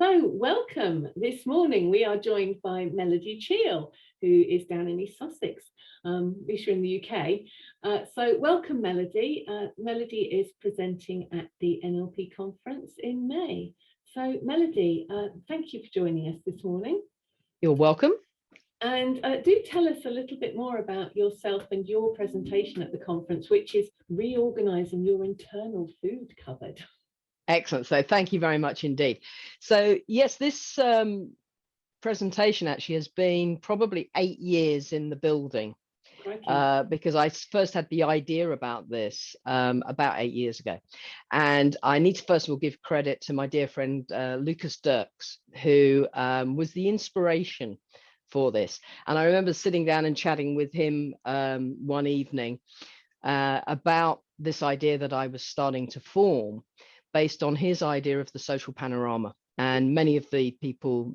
So welcome. This morning we are joined by Melody Cheal, who is down in East Sussex, Isha in the UK. So welcome, Melody. Melody is presenting at the NLP Conference in May. So Melody, thank you for joining us this morning. You're welcome. And do tell us a little bit more about yourself and your presentation at the conference, which is Re-Organising Your Internal Food Cupboard. Excellent. So thank you very much indeed. So yes, this presentation actually has been probably 8 years in the building, because I first had the idea about this about 8 years ago. And I need to first of all give credit to my dear friend Lucas Dirks, who was the inspiration for this. And I remember sitting down and chatting with him one evening about this idea that I was starting to form, based on his idea of the social panorama. And many of the people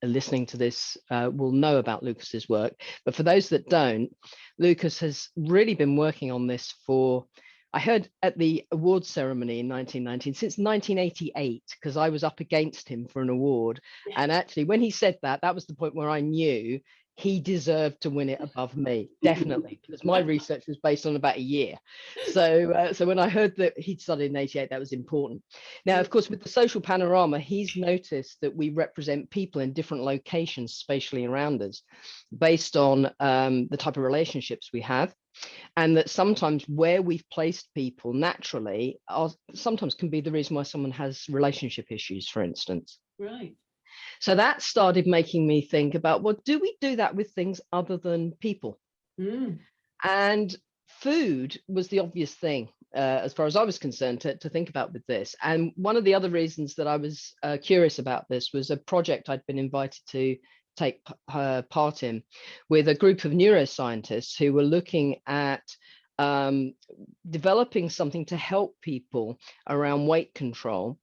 listening to this will know about Lucas's work. But for those that don't, Lucas has really been working on this for, I heard at the awards ceremony in 1919, since 1988, because I was up against him for an award. And actually, when he said that, that was the point where I knew he deserved to win it above me, definitely, because my research was based on about a year. So when I heard that he'd started in 88, that was important. Now, of course, with the social panorama, he's noticed that we represent people in different locations spatially around us, based on the type of relationships we have, and that sometimes where we've placed people naturally sometimes can be the reason why someone has relationship issues, for instance. Right. So that started making me think about, well, do we do that with things other than people? And food was the obvious thing, as far as I was concerned, to think about with this. And one of the other reasons that I was curious about this was a project I'd been invited to take part in with a group of neuroscientists who were looking at developing something to help people around weight control,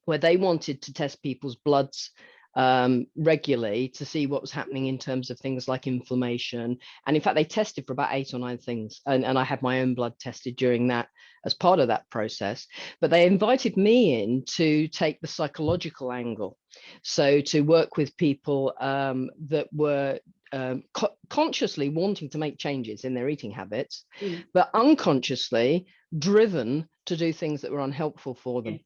where they wanted to test people's bloods regularly to see what was happening in terms of things like inflammation. And in fact, they tested for about 8 or 9 things. And I had my own blood tested during that as part of that process. But they invited me in to take the psychological angle. So to work with people that were consciously wanting to make changes in their eating habits, but unconsciously driven to do things that were unhelpful for them.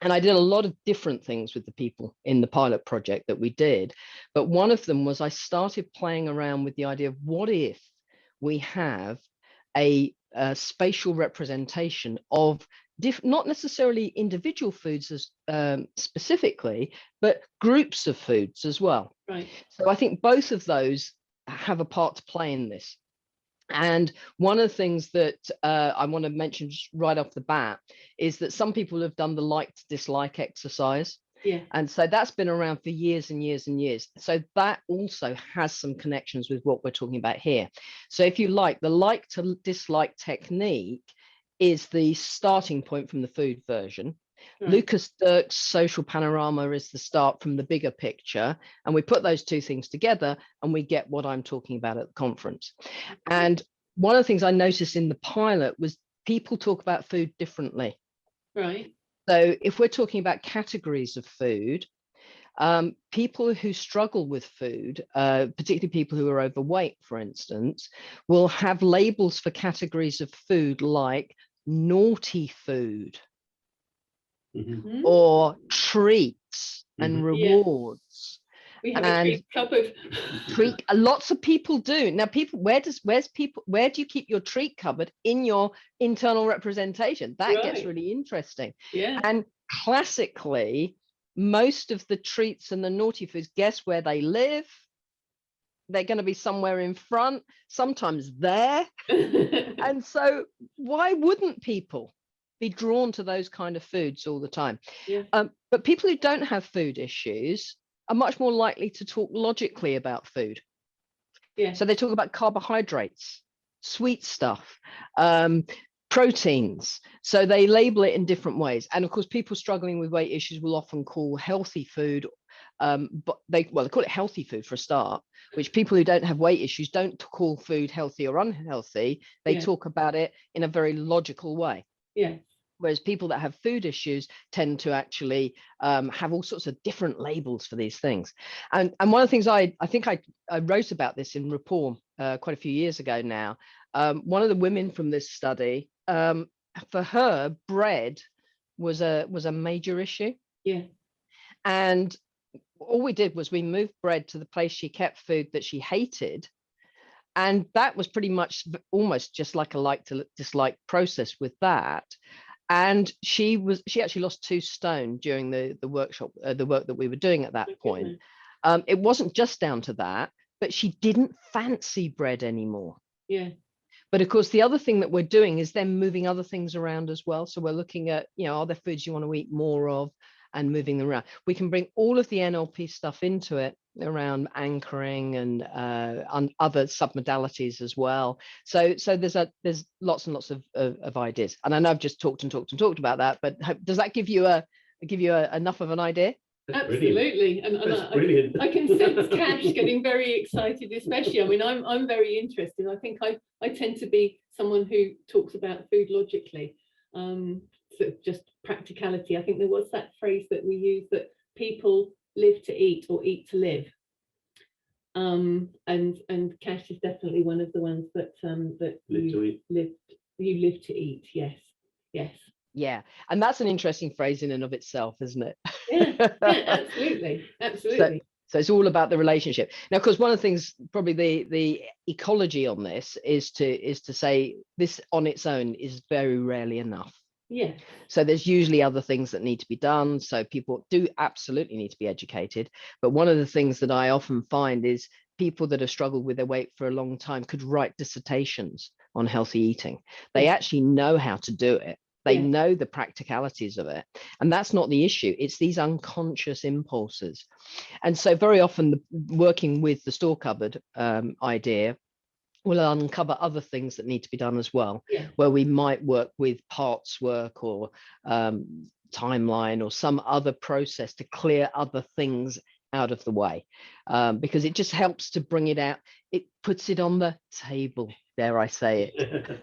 And I did a lot of different things with the people in the pilot project that we did. But one of them was I started playing around with the idea of, what if we have a spatial representation of not necessarily individual foods as specifically, but groups of foods as well. Right. So I think both of those have a part to play in this. And one of the things that I want to mention just right off the bat is that some people have done the like to dislike exercise. Yeah. And so that's been around for years and years and years. So that also has some connections with what we're talking about here. So if you like, the like to dislike technique is the starting point from the food version. Right. Lucas Dirks' social panorama is the start from the bigger picture, and we put those two things together and we get what I'm talking about at the conference. And one of the things I noticed in the pilot was people talk about food differently. Right. So if we're talking about categories of food, people who struggle with food, particularly people who are overweight, for instance, will have labels for categories of food like naughty food. Or treats and rewards. We have a treat cupboard. Lots of people do. Now, where do you keep your treat cupboard in your internal representation? That gets really interesting. Yeah. And classically, most of the treats and the naughty foods, guess where they live? They're going to be somewhere in front, sometimes there. And so why wouldn't people be drawn to those kind of foods all the time? Yeah. But people who don't have food issues are much more likely to talk logically about food. Yeah. So they talk about carbohydrates, sweet stuff, proteins. So they label it in different ways. And of course, people struggling with weight issues will often call healthy food, but they call it healthy food for a start, which people who don't have weight issues don't call food healthy or unhealthy. They talk about it in a very logical way. Yeah. Whereas people that have food issues tend to actually have all sorts of different labels for these things. And one of the things I think I wrote about this in Rapport quite a few years ago now. One of the women from this study, for her, bread was a major issue. Yeah. And all we did was we moved bread to the place she kept food that she hated. And that was pretty much almost just like a like to dislike process with that. And she actually lost 2 stone during the workshop, the work that we were doing at that point. It wasn't just down to that, but she didn't fancy bread anymore. Yeah. But of course, the other thing that we're doing is then moving other things around as well. So we're looking at, are there foods you want to eat more of, and moving them around. We can bring all of the NLP stuff into it around anchoring and other submodalities as well. So there's lots and lots of ideas. And I know I've just talked about that, but does that give you enough of an idea? Absolutely, and brilliant. I can sense Cash getting very excited, especially. I mean, I'm very interested. I think I tend to be someone who talks about food logically. Sort of just practicality. I think there was that phrase that we use, that people live to eat or eat to live. And Cash is definitely one of the ones that you live to eat. Yes. Yeah, and that's an interesting phrase in and of itself, isn't it? Yeah, absolutely. So it's all about the relationship. Now, of course, one of the things, probably the ecology on this is to say this on its own is very rarely enough. Yeah. So there's usually other things that need to be done. So people do absolutely need to be educated. But one of the things that I often find is people that have struggled with their weight for a long time could write dissertations on healthy eating. They actually know how to do it. They know the practicalities of it. And that's not the issue. It's these unconscious impulses. And so very often working with the store cupboard idea will uncover other things that need to be done as well, where we might work with parts work or timeline or some other process to clear other things out of the way, because it just helps to bring it out. It puts it on the table, dare I say it.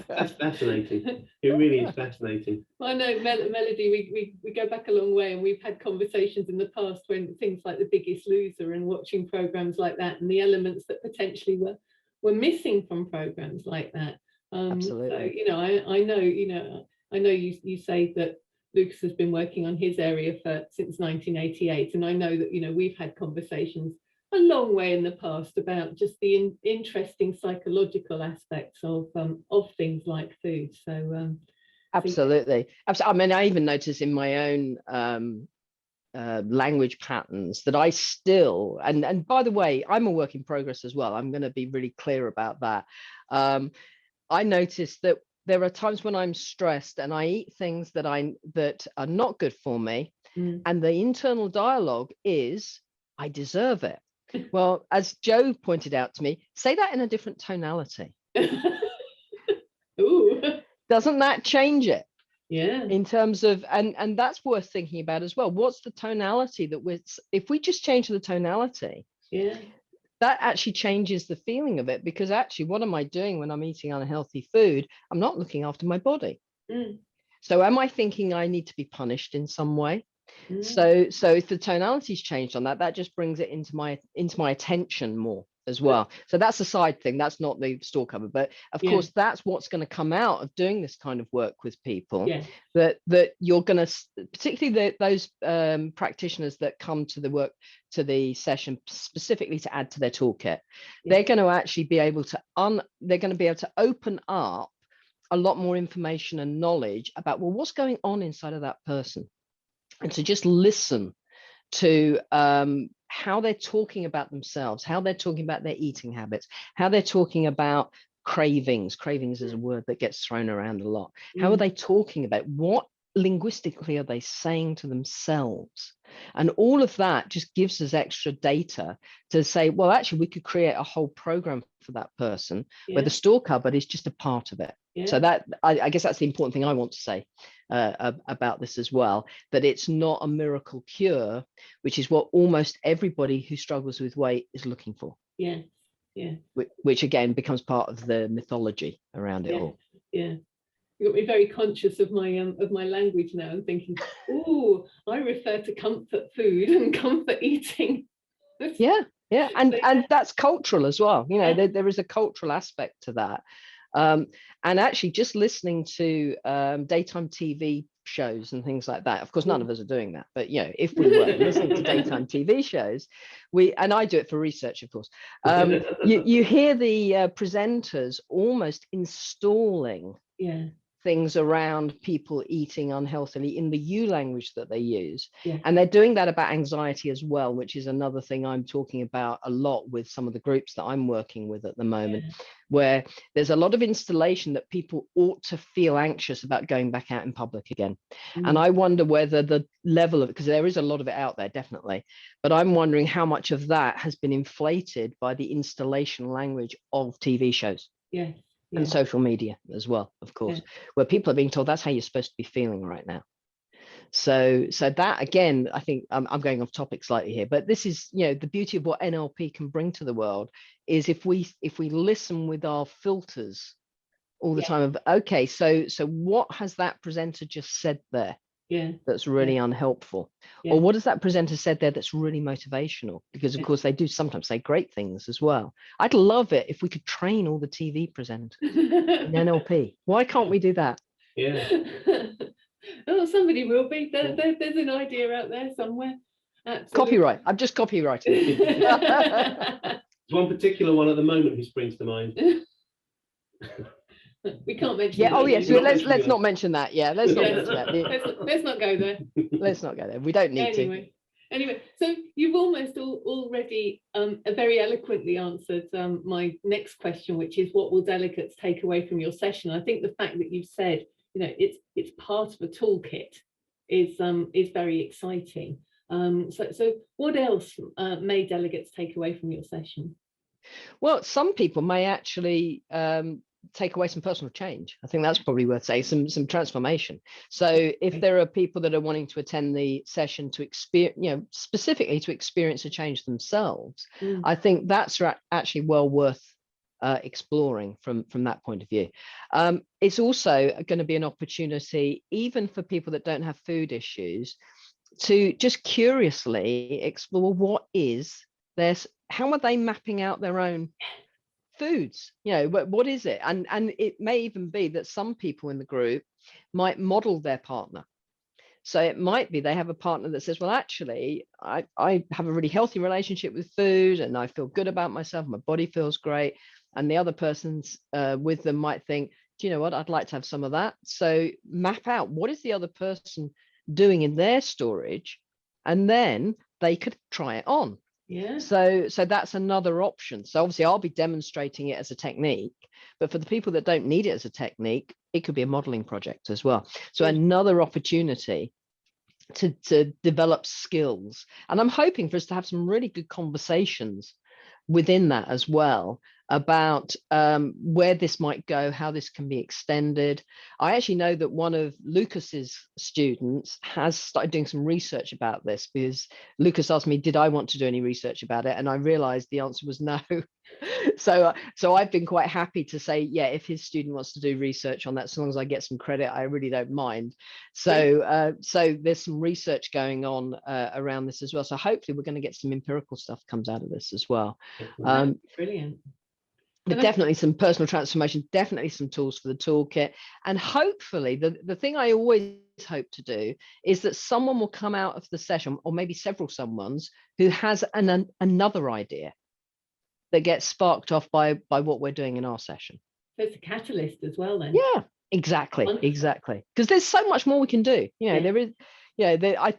That's fascinating. It really is fascinating. Well, I know, Melody, we go back a long way, and we've had conversations in the past when things like The Biggest Loser and watching programs like that, and the elements that potentially were missing from programs like that. Absolutely. So, I know you say that Lucas has been working on his area since 1988, and I know that we've had conversations a long way in the past about just the interesting psychological aspects of things like food. So absolutely. I mean, I even notice in my own language patterns that I still, and by the way, I'm a work in progress as well. I'm going to be really clear about that. I notice that there are times when I'm stressed and I eat things that are not good for me, and the internal dialogue is, I deserve it. Well, as Joe pointed out to me, say that in a different tonality. Ooh. Doesn't that change it? Yeah. In terms of, and that's worth thinking about as well. What's the tonality that if we just change the tonality, that actually changes the feeling of it, because actually what am I doing when I'm eating unhealthy food? I'm not looking after my body. So am I thinking I need to be punished in some way? So if the tonality's changed on that just brings it into my attention more as well. So that's a side thing. That's not the store cover, but of course that's what's going to come out of doing this kind of work with people. That you're going to, particularly those practitioners that come to the session specifically to add to their toolkit, they're going to actually be able to open up a lot more information and knowledge about, well, what's going on inside of that person, and to just listen to how they're talking about themselves, how they're talking about their eating habits, how they're talking about cravings. Cravings is a word that gets thrown around a lot. How are they talking about, what linguistically are they saying to themselves? And all of that just gives us extra data to say, well, actually, we could create a whole program for that person where the store cupboard is just a part of it. So that, I guess that's the important thing I want to say about this as well, that it's not a miracle cure, which is what almost everybody who struggles with weight is looking for. Which again becomes part of the mythology around it all. got me very conscious of my language now and thinking, oh, I refer to comfort food and comfort eating. Yeah, and that's cultural as well. You know, Yeah. there is a cultural aspect to that. And actually, just listening to daytime TV shows and things like that. Of course, none of us are doing that, but you know, if we were listening to daytime TV shows, and I do it for research, of course. You hear the presenters almost installing things around people eating unhealthily in the U language that they use. And they're doing that about anxiety as well, which is another thing I'm talking about a lot with some of the groups that I'm working with at the moment, where there's a lot of installation that people ought to feel anxious about going back out in public again. And I wonder whether the level of, because there is a lot of it out there, definitely, but I'm wondering how much of that has been inflated by the installation language of TV shows. And social media as well, of course, where people are being told that's how you're supposed to be feeling right now. So that, again, I think I'm going off topic slightly here, but this is, you know, the beauty of what NLP can bring to the world is if we listen with our filters all the time of, okay, so what has that presenter just said there? That's really unhelpful, or what has that presenter said there that's really motivational? Because of course they do sometimes say great things as well. I'd love it if we could train all the TV presenters in NLP. Why can't we do that? Oh, somebody will be. There's an idea out there somewhere. Absolutely. Copyright. I'm just copywriting. There's one particular one at the moment who springs to mind. We can't mention. Yeah. Oh yes. Let's not mention that. Yeah. Let's not mention that. Let's not go there. Let's not go there. We don't need to. Anyway, so you've almost already very eloquently answered my next question, which is what will delegates take away from your session? I think the fact that you've said, you know, it's part of a toolkit is very exciting. So what else may delegates take away from your session? Well, some people may actually take away some personal change. I think that's probably worth saying, some transformation. So if there are people that are wanting to attend the session to experience, you know, specifically to experience a change themselves, I think that's actually well worth exploring from that point of view. It's also going to be an opportunity, even for people that don't have food issues, to just curiously explore what is this, how are they mapping out their own foods, you know, what is it? And it may even be that some people in the group might model their partner. So it might be they have a partner that says, well, actually, I have a really healthy relationship with food and I feel good about myself, my body feels great. And the other person's with them might think, do you know what, I'd like to have some of that. So map out what is the other person doing in their storage, and then they could try it on. So that's another option. So obviously I'll be demonstrating it as a technique, but for the people that don't need it as a technique, it could be a modeling project as well. So another opportunity to develop skills. And I'm hoping for us to have some really good conversations within that as well, about where this might go, how this can be extended. I actually know that one of Lucas's students has started doing some research about this, because Lucas asked me, did I want to do any research about it? And I realized the answer was no. So I've been quite happy to say, yeah, if his student wants to do research on that, as long as I get some credit, I really don't mind. So there's some research going on around this as well. So hopefully we're going to get some empirical stuff comes out of this as well. Brilliant. But definitely some personal transformation, definitely some tools for the toolkit. And hopefully the thing I always hope to do is that someone will come out of the session, or maybe several someones, who has another idea that gets sparked off by what we're doing in our session. So it's a catalyst as well then. Yeah, exactly. Because there's so much more we can do. You know, there is,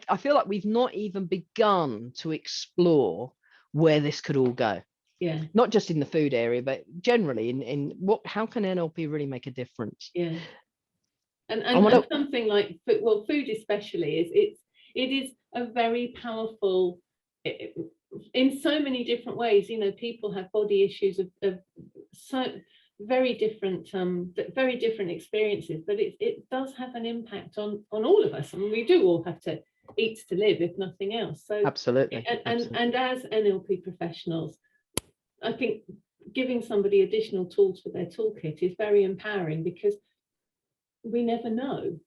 I feel like we've not even begun to explore where this could all go. Yeah. Not just in the food area, but generally in how can NLP really make a difference? Yeah. And something like, well, food especially it is a very powerful, in so many different ways. You know, people have body issues of so very different experiences, but it does have an impact on all of us. I mean, we do all have to eat to live, if nothing else. So absolutely. And as NLP professionals, I think giving somebody additional tools for their toolkit is very empowering, because we never know.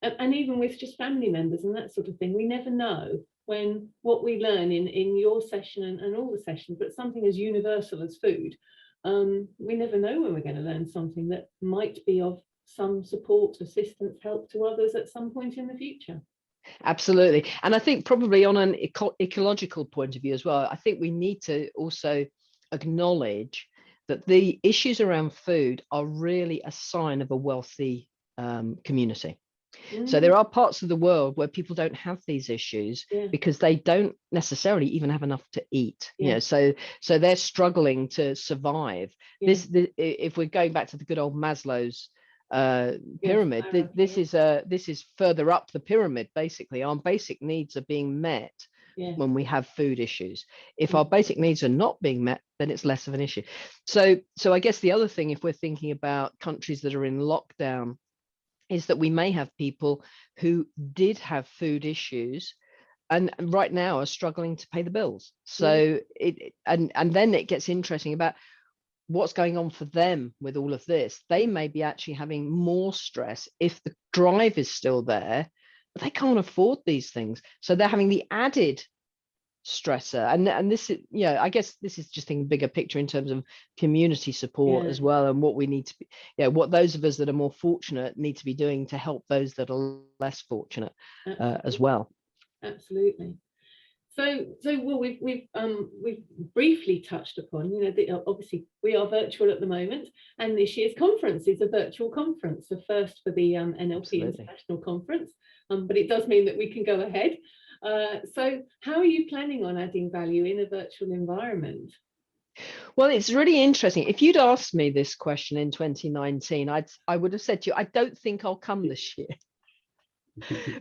And even with just family members and that sort of thing, we never know when what we learn in your session and all the sessions, but something as universal as food, we never know when we're going to learn something that might be of some support, assistance, help to others at some point in the future. Absolutely. And I think probably on an ecological point of view as well, I think we need to also acknowledge that the issues around food are really a sign of a wealthy community. So there are parts of the world where people don't have these issues because they don't necessarily even have enough to eat. You know, so they're struggling to survive. If we're going back to the good old Maslow's pyramid, this is further up the pyramid. Basically, our basic needs are being met when we have food issues. If our basic needs are not being met, then it's less of an issue. So I guess the other thing, if we're thinking about countries that are in lockdown, is that we may have people who did have food issues and right now are struggling to pay the bills. So and then it gets interesting about what's going on for them with all of this. They may be actually having more stress if the drive is still there, but they can't afford these things. So they're having the added stressor. And this is, you know, I guess this is just thinking bigger picture in terms of community support as well, and what we need to be, you know, what those of us that are more fortunate need to be doing to help those that are less fortunate as well. Absolutely. So well, we've briefly touched upon, you know, obviously we are virtual at the moment, and this year's conference is a virtual conference, the first for the NLP International Conference, but it does mean that we can go ahead. So how are you planning on adding value in a virtual environment? Well, it's really interesting. If you'd asked me this question in 2019, I would have said to you, I don't think I'll come this year.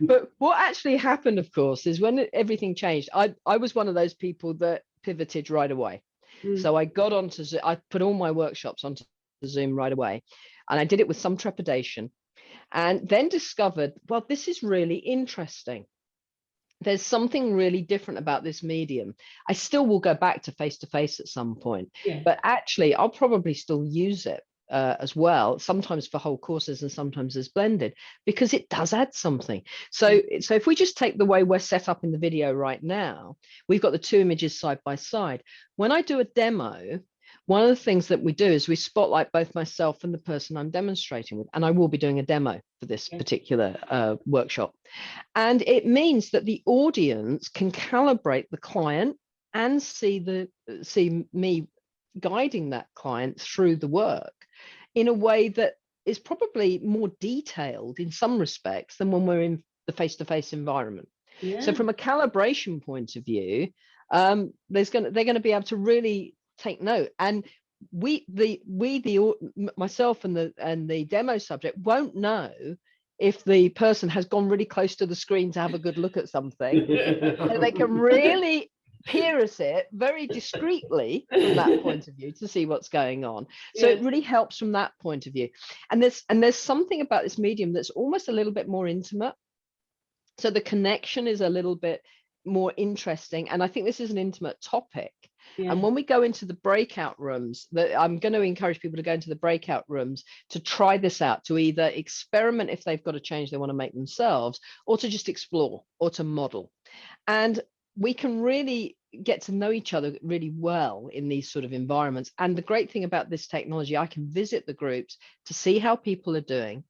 But what actually happened, of course, is when everything changed, I was one of those people that pivoted right away. So I got onto Zoom, I put all my workshops onto Zoom right away, and I did it with some trepidation, and then discovered, well, this is really interesting. There's something really different about this medium. I still will go back to face at some point, but actually I'll probably still use it as well, sometimes for whole courses and sometimes as blended, because it does add something. So if we just take the way we're set up in the video right now, we've got the two images side by side. When I do a demo, one of the things that we do is we spotlight both myself and the person I'm demonstrating with, and I will be doing a demo for this particular workshop. And it means that the audience can calibrate the client and see me guiding that client through the work in a way that is probably more detailed in some respects than when we're in the face-to-face environment. So from a calibration point of view, they're going to be able to really take note, and myself and the demo subject won't know if the person has gone really close to the screen to have a good look at something. So they can really peer it very discreetly from that point of view to see what's going on. So it really helps from that point of view. And there's something about this medium that's almost a little bit more intimate. So the connection is a little bit more interesting. And I think this is an intimate topic. And when we go into the breakout rooms, I'm going to encourage people to go into the breakout rooms to try this out, to either experiment if they've got a change they want to make themselves, or to just explore or to model. And we can really get to know each other really well in these sort of environments. And the great thing about this technology, I can visit the groups to see how people are doing.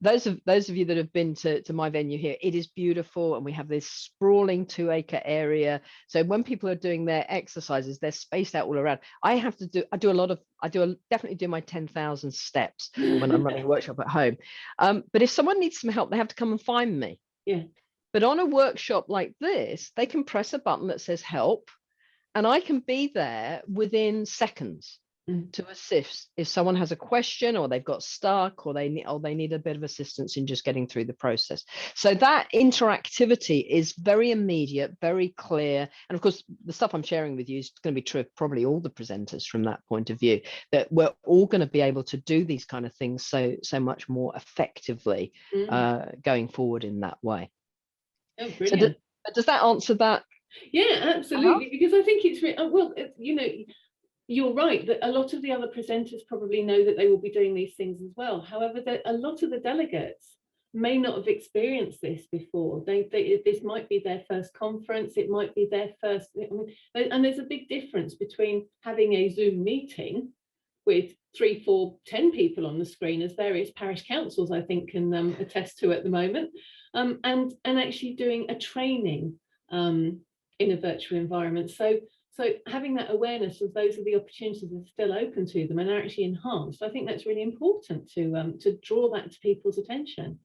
Those of you that have been to my venue here, it is beautiful, and we have this sprawling 2-acre area. So when people are doing their exercises, they're spaced out all around. I definitely do my 10,000 steps when I'm running a workshop at home. But if someone needs some help, they have to come and find me. But on a workshop like this, they can press a button that says help, and I can be there within seconds to assist if someone has a question, or they've got stuck, or they need a bit of assistance in just getting through the process. So that interactivity is very immediate, very clear. And of course, the stuff I'm sharing with you is going to be true of probably all the presenters from that point of view, that we're all going to be able to do these kind of things so much more effectively going forward in that way. Oh, brilliant. So does that answer that? Yeah, absolutely. Because I think it's well, you know, you're right that a lot of the other presenters probably know that they will be doing these things as well. However, a lot of the delegates may not have experienced this before. This might be their first conference, it might be their first, I mean, and there's a big difference between having a Zoom meeting with 3, 4, 10 people on the screen, as various parish councils I think can attest to at the moment, and actually doing a training in a virtual environment. So having that awareness of those are the opportunities that are still open to them and are actually enhanced. I think that's really important to draw that to people's attention.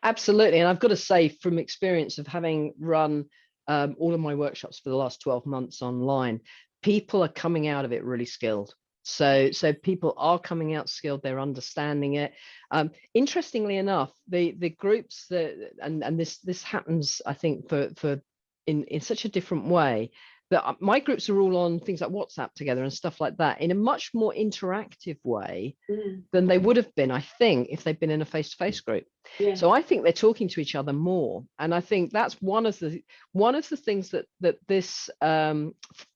Absolutely. And I've got to say, from experience of having run all of my workshops for the last 12 months online, people are coming out of it really skilled. So people are coming out skilled, they're understanding it. Interestingly enough, the groups that, and this happens, I think, for in such a different way, that my groups are all on things like WhatsApp together and stuff like that in a much more interactive way than they would have been, I think, if they'd been in a face-to-face group. Yeah. So I think they're talking to each other more, and I think that's one of the things that this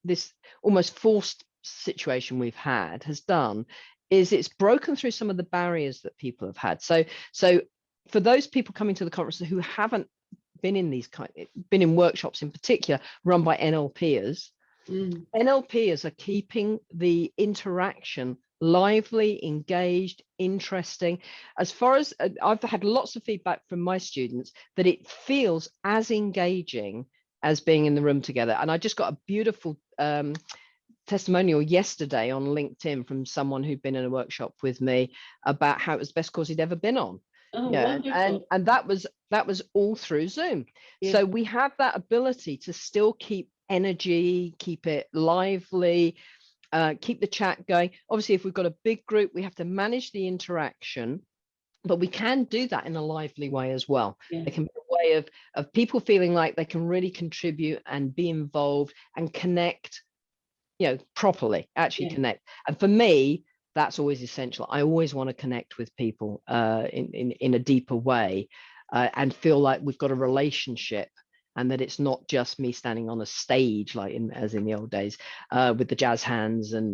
this almost forced situation we've had has done, is it's broken through some of the barriers that people have had. So for those people coming to the conference who haven't been in workshops in particular run by NLPers, NLPers are keeping the interaction lively, engaged, interesting. As far as I've had lots of feedback from my students that it feels as engaging as being in the room together. And I just got a beautiful testimonial yesterday on LinkedIn from someone who'd been in a workshop with me about how it was the best course he'd ever been on. Oh, yeah, and that was all through Zoom. Yeah. So we have that ability to still keep energy, keep it lively, keep the chat going. Obviously, if we've got a big group, we have to manage the interaction, but we can do that in a lively way as well. Yeah. There can be a way of people feeling like they can really contribute and be involved and connect, properly, actually connect. And for me, that's always essential. I always want to connect with people in a deeper way and feel like we've got a relationship, and that it's not just me standing on a stage like as in the old days with the jazz hands and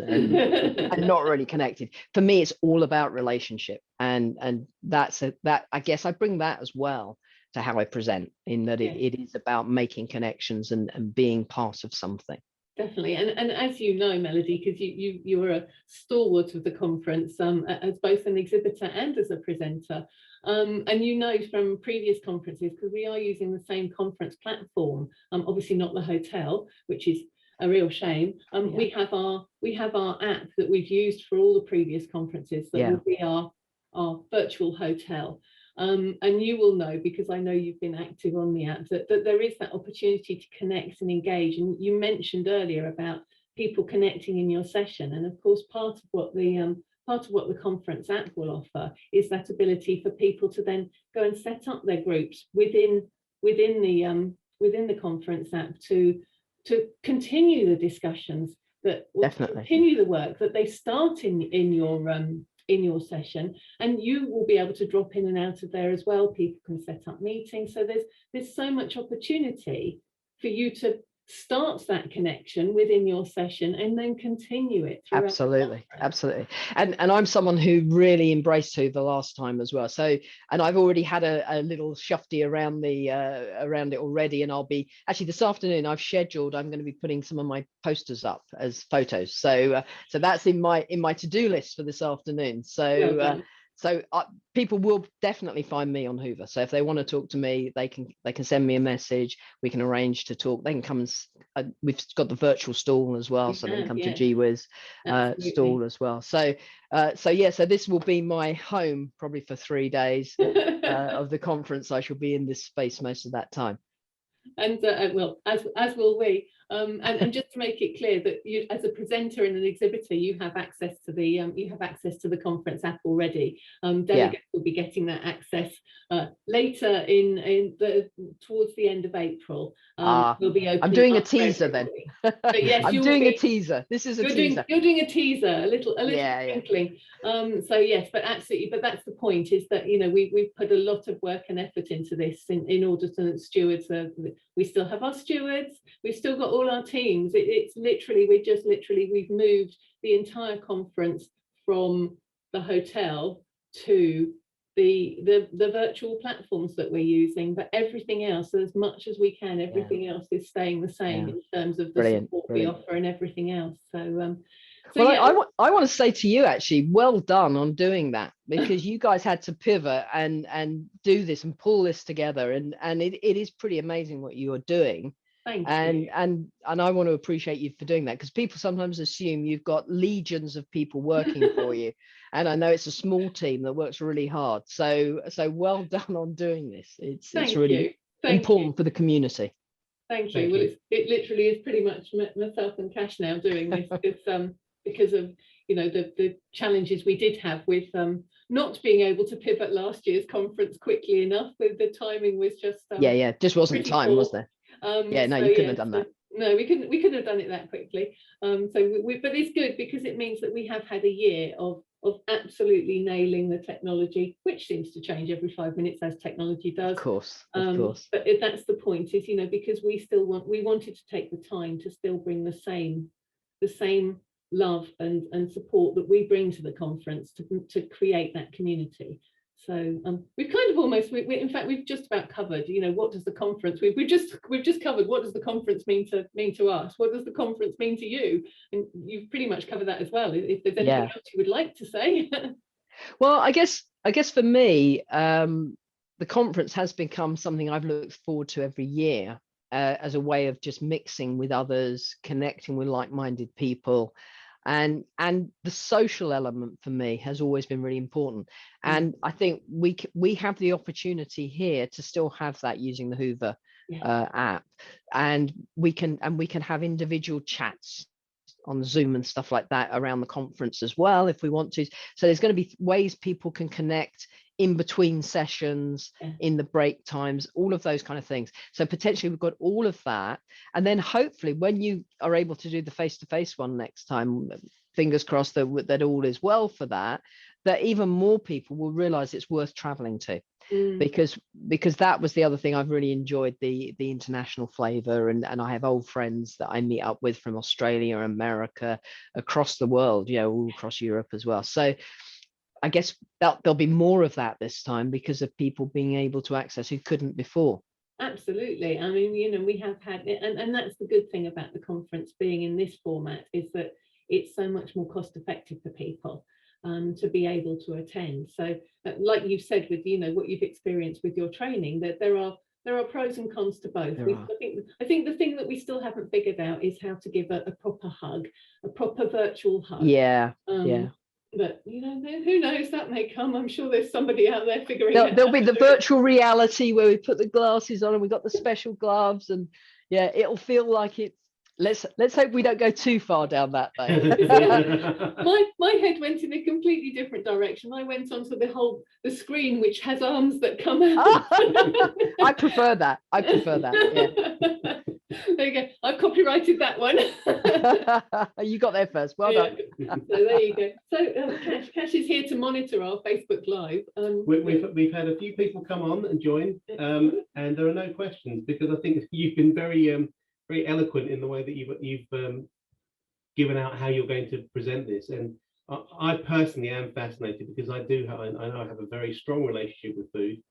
not really connected. For me, it's all about relationship, and that I guess I bring that as well to how I present, in that it is about making connections and being part of something. Definitely, and as you know, Melody, because you were a stalwart of the conference as both an exhibitor and as a presenter, and you know from previous conferences, because we are using the same conference platform, obviously not the hotel, which is a real shame. We have our app that we've used for all the previous conferences that will be our virtual hotel. And you will know, because I know you've been active on the app, that there is that opportunity to connect and engage. And you mentioned earlier about people connecting in your session, and of course part of what the conference app will offer is that ability for people to then go and set up their groups within the conference app to continue the discussions that will continue the work that they start in your session, and you will be able to drop in and out of there as well. People can set up meetings, so there's so much opportunity for you to start that connection within your session and then continue it. Absolutely. And I'm someone who really embraced Hoover last time as well. So, and I've already had a little shufty around it already, and I'll be actually this afternoon. I'm going to be putting some of my posters up as photos. So that's in my to-do list for this afternoon. So. So people will definitely find me on Hoover. So if they want to talk to me, they can send me a message. We can arrange to talk. They can come and we've got the virtual stall as well, so they can come to GWiz stall as well. So this will be my home probably for 3 days of the conference. I shall be in this space most of that time. And well, as will we. And just to make it clear that you, as a presenter and an exhibitor, you have access to the conference app already. Delegates will be getting that access later towards the end of April. We'll be opening. I'm doing a teaser then. But yes, I'm doing a teaser. This is a teaser. You're doing a teaser, a little twinkling. So yes, but absolutely. But that's the point, is that we've put a lot of work and effort into this in order to stewards. We still have our stewards. We've still got all all our teams. It's literally, we've moved the entire conference from the hotel to the virtual platforms that we're using, but everything else, as much as we can, everything else is staying the same in terms of the support we offer and everything else. So I want to say to you, actually, well done on doing that, because you guys had to pivot and do this and pull this together, and it is pretty amazing what you are doing. Thank you. And I want to appreciate you for doing that, because people sometimes assume you've got legions of people working for you, and I know it's a small team that works really hard. So well done on doing this. It's really important for the community. Thank you. Well, it literally is pretty much myself and Cash now doing this because of the challenges we did have with not being able to pivot last year's conference quickly enough. The timing was just just wasn't time, poor. was there? You couldn't have done that. No, we couldn't have done it that quickly. But it's good, because it means that we have had a year of absolutely nailing the technology, which seems to change every 5 minutes, as technology does. Of course. But that's the point, is because we wanted to take the time to still bring the same love and support that we bring to the conference to create that community. So we've kind of almost, in fact, we've just about covered, what does the conference, we've just covered, what does the conference mean to us? What does the conference mean to you? And you've pretty much covered that as well. If there's anything else you would like to say. Well, I guess for me, the conference has become something I've looked forward to every year, as a way of just mixing with others, connecting with like-minded people. And the social element for me has always been really important, and I think we have the opportunity here to still have that using the Hoover app, and we can have individual chats on Zoom and stuff like that around the conference as well, if we want to. So there's going to be ways people can connect in between sessions, in the break times, all of those kind of things. So potentially we've got all of that. And then hopefully when you are able to do the face-to-face one next time, fingers crossed that all is well for that even more people will realize it's worth traveling to. Because that was the other thing I've really enjoyed, the international flavor, and I have old friends that I meet up with from Australia, America, across the world, all across Europe as well. So I guess there'll be more of that this time, because of people being able to access who couldn't before. Absolutely. I mean, we have had it, and that's the good thing about the conference being in this format, is that it's so much more cost effective for people to be able to attend. So like you've said, with what you've experienced with your training, that there are pros and cons to both. I think the thing that we still haven't figured out is how to give a proper hug, a proper virtual hug. But who knows, that may come. I'm sure there's somebody out there figuring it out. There'll be the virtual reality where we put the glasses on and we got the special gloves, and it'll feel like it's, let's hope we don't go too far down that though. my head went in a completely different direction. I went onto the screen which has arms that come out. I prefer that. Yeah. There you go. I've copyrighted that one. You got there first. Well done. So there you go. So Cash is here to monitor our Facebook Live. We've had a few people come on and join, and there are no questions, because I think you've been very eloquent in the way that you've given out how you're going to present this. And I personally am fascinated, because I know I have a very strong relationship with food.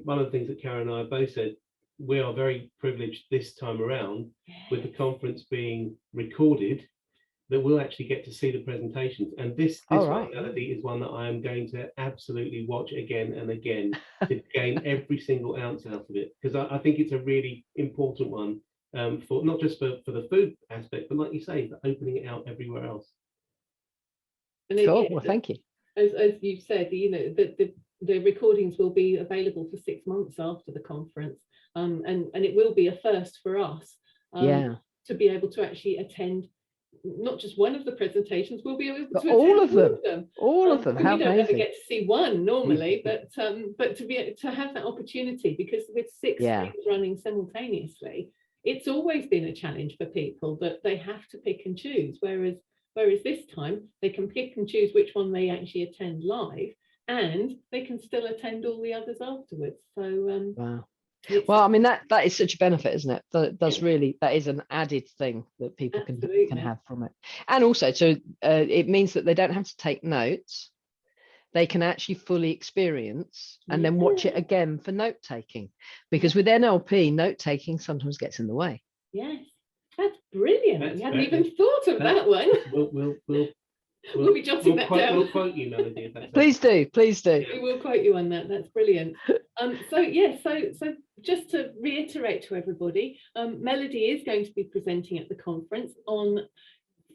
One of the things that Karen and I both said, we are very privileged this time around, with the conference being recorded, that we'll actually get to see the presentations. And this one, Melody, is one that I am going to absolutely watch again and again to gain every single ounce out of it, because I think it's a really important one, for not just for the food aspect, but like you say, for opening it out everywhere else. Cool. Well, thank you. As you've said, the recordings will be available for 6 months after the conference, and it will be a first for us to be able to actually attend not just one of the presentations, we'll be able to attend all of them. We don't ever get to see one normally, but to have that opportunity, because with 6 things running simultaneously, it's always been a challenge for people that they have to pick and choose, whereas this time they can pick and choose which one they actually attend live, and they can still attend all the others afterwards. So wow. Well, I mean, that is such a benefit, isn't it? That does really, that is an added thing that people can have from it. And also, so it means that they don't have to take notes. They can actually fully experience and then watch it again for note taking, because with NLP, note taking sometimes gets in the way. Yes, that's brilliant. We hadn't even thought of that one. We'll be jotting that down. We'll quote you, Melody. If that's Please do. We will quote you on that. That's brilliant. So just to reiterate to everybody, Melody is going to be presenting at the conference on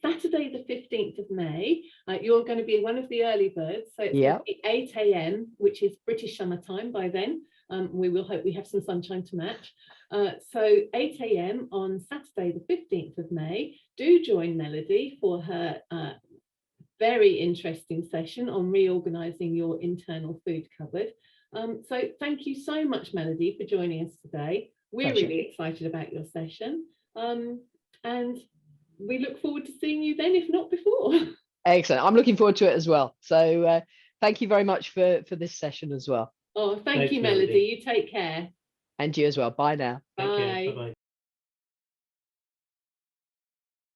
Saturday, the 15th of May. You're going to be one of the early birds. So it's going to be 8 a.m., which is British summertime by then. We will hope we have some sunshine to match. So 8 a.m. on Saturday, the 15th of May. Do join Melody for her very interesting session on reorganizing your internal food cupboard. So thank you so much, Melody, for joining us today. We're really excited about your session. And we look forward to seeing you then, if not before. Excellent. I'm looking forward to it as well. So thank you very much for this session as well. Oh, thank you, Melody. You take care. And you as well. Bye now. Bye.